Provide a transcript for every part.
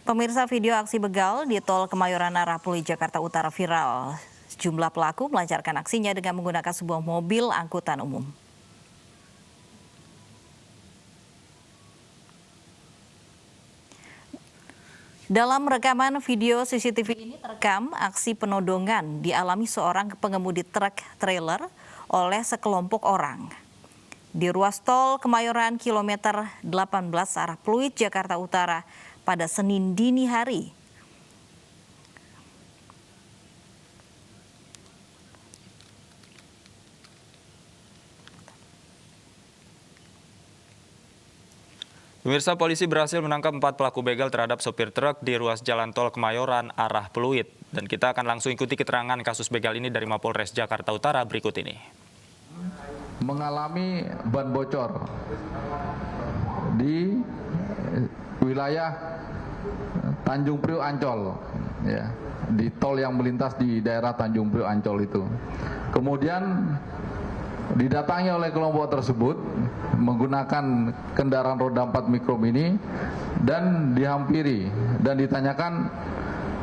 Pemirsa, video aksi begal di Tol Kemayoran arah Pluit Jakarta Utara viral. Sejumlah pelaku melancarkan aksinya dengan menggunakan sebuah mobil angkutan umum. Dalam rekaman video CCTV ini terekam aksi penodongan dialami seorang pengemudi truk trailer oleh sekelompok orang. Di ruas tol Kemayoran kilometer 18 arah Pluit Jakarta Utara pada Senin dini hari. Pemirsa, polisi berhasil menangkap 4 pelaku begal terhadap sopir truk di ruas jalan tol Kemayoran arah Pluit. Dan kita akan langsung ikuti keterangan kasus begal ini dari Mapolres Jakarta Utara berikut ini. Mengalami ban bocor di wilayah Tanjung Priok Ancol, ya, di tol yang melintas di daerah Tanjung Priok Ancol itu. Kemudian didatangi oleh kelompok tersebut menggunakan kendaraan roda 4 mikro mini dan dihampiri dan ditanyakan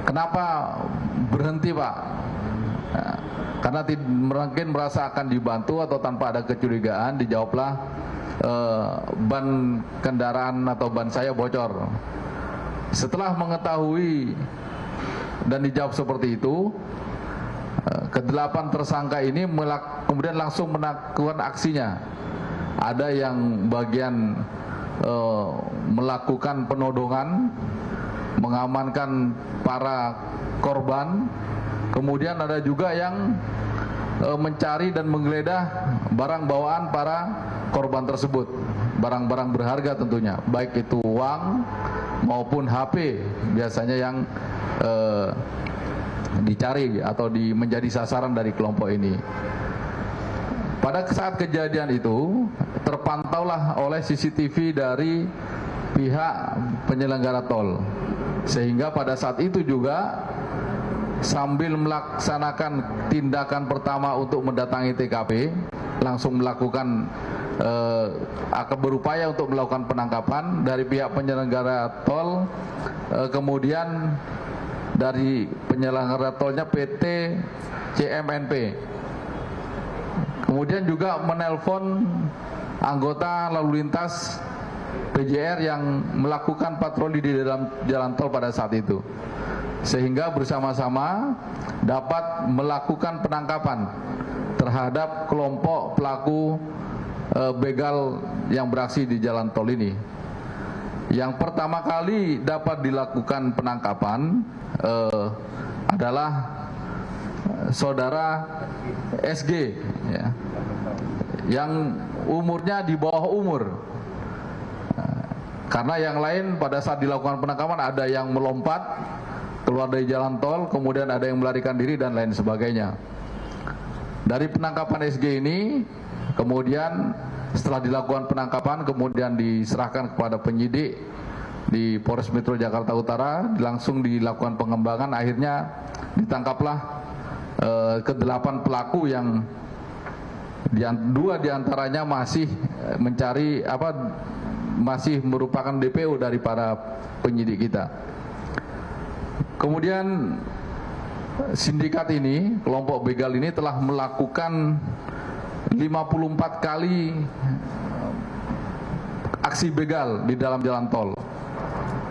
kenapa berhenti, Pak. Nah, karena mungkin merasa akan dibantu atau tanpa ada kecurigaan, dijawablah ban kendaraan atau ban saya bocor. Setelah mengetahui dan dijawab seperti itu, ke-8 tersangka ini kemudian langsung melakukan aksinya. Ada yang bagian melakukan penodongan, mengamankan para korban. Kemudian ada juga yang mencari dan menggeledah barang bawaan para korban tersebut. Barang-barang berharga tentunya, baik itu uang maupun HP biasanya yang dicari atau menjadi sasaran dari kelompok ini. Pada saat kejadian itu terpantaulah oleh CCTV dari pihak penyelenggara tol, sehingga pada saat itu juga sambil melaksanakan tindakan pertama untuk mendatangi TKP, langsung melakukan akan berupaya untuk melakukan penangkapan dari pihak penyelenggara tol, kemudian dari penyelenggara tolnya PT CMNP. Kemudian juga menelpon anggota lalu lintas PJR yang melakukan patroli di dalam jalan tol pada saat itu, sehingga bersama-sama dapat melakukan penangkapan terhadap kelompok pelaku begal yang beraksi di jalan tol ini. Yang pertama kali dapat dilakukan penangkapan adalah saudara SG, ya, yang umurnya di bawah umur. Karena yang lain pada saat dilakukan penangkapan ada yang melompat keluar dari jalan tol, kemudian ada yang melarikan diri dan lain sebagainya. Dari penangkapan SG ini, kemudian setelah dilakukan penangkapan, kemudian diserahkan kepada penyidik di Polres Metro Jakarta Utara, langsung dilakukan pengembangan. Akhirnya ditangkaplah ke-8 pelaku yang 2 diantaranya masih mencari masih merupakan DPO dari para penyidik kita. Kemudian sindikat ini, kelompok begal ini telah melakukan 54 kali aksi begal di dalam jalan tol.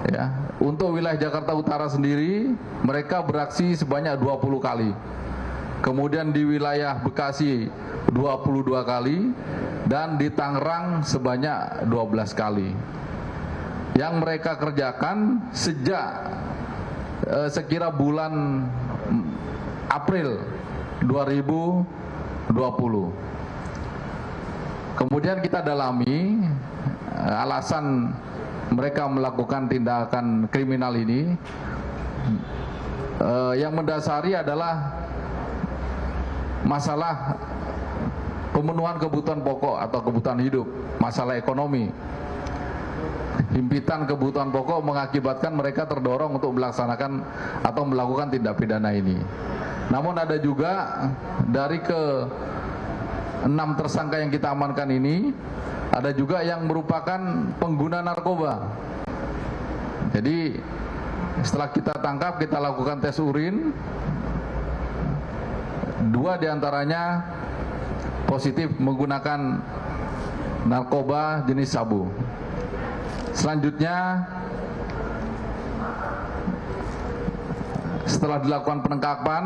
Ya, untuk wilayah Jakarta Utara sendiri mereka beraksi sebanyak 20 kali. Kemudian di wilayah Bekasi 22 kali dan di Tangerang sebanyak 12 kali. Yang mereka kerjakan sejak sekira bulan April 2020. Kemudian kita dalami alasan mereka melakukan tindakan kriminal ini. Yang mendasari adalah masalah pemenuhan kebutuhan pokok atau kebutuhan hidup, masalah ekonomi. Himpitan kebutuhan pokok mengakibatkan mereka terdorong untuk melaksanakan atau melakukan tindak pidana ini. Namun ada juga dari ke-6 tersangka yang kita amankan ini, ada juga yang merupakan pengguna narkoba. Jadi Setelah kita tangkap, kita lakukan tes urin. 2 diantaranya positif menggunakan narkoba jenis sabu. Selanjutnya, setelah dilakukan penangkapan,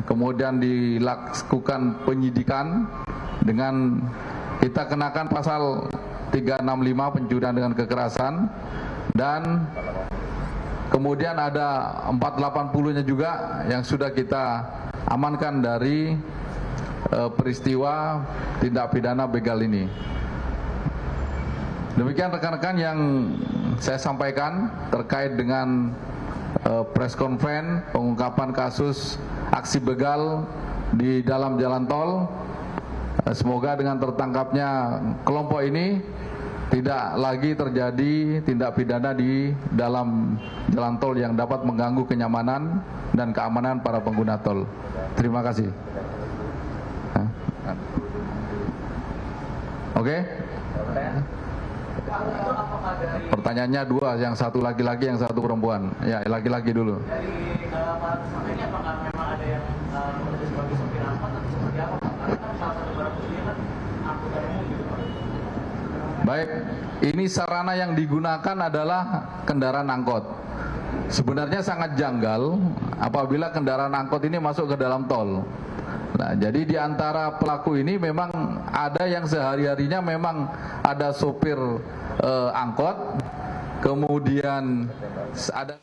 kemudian dilakukan penyidikan dengan kita kenakan pasal 365 pencurian dengan kekerasan, dan kemudian ada 480-nya juga yang sudah kita amankan dari peristiwa tindak pidana begal ini. Demikian rekan-rekan yang saya sampaikan terkait dengan press conference pengungkapan kasus aksi begal di dalam jalan tol. Semoga dengan tertangkapnya kelompok ini tidak lagi terjadi tindak pidana di dalam jalan tol yang dapat mengganggu kenyamanan dan keamanan para pengguna tol. Terima kasih. Oke? Pertanyaannya 2, yang satu laki-laki, yang satu perempuan. Ya, laki-laki dulu. Dari para tersangka ini apakah memang ada yang bekerja sebagai sopir angkot atau seperti apa, Pak? Karena kan salah satu barang buktinya kan angkutan umum gitu, Pak. Baik, ini sarana yang digunakan adalah kendaraan angkot. Sebenarnya sangat janggal apabila kendaraan angkot ini masuk ke dalam tol. Nah, jadi di antara pelaku ini memang ada yang sehari-harinya memang ada sopir angkot, kemudian ada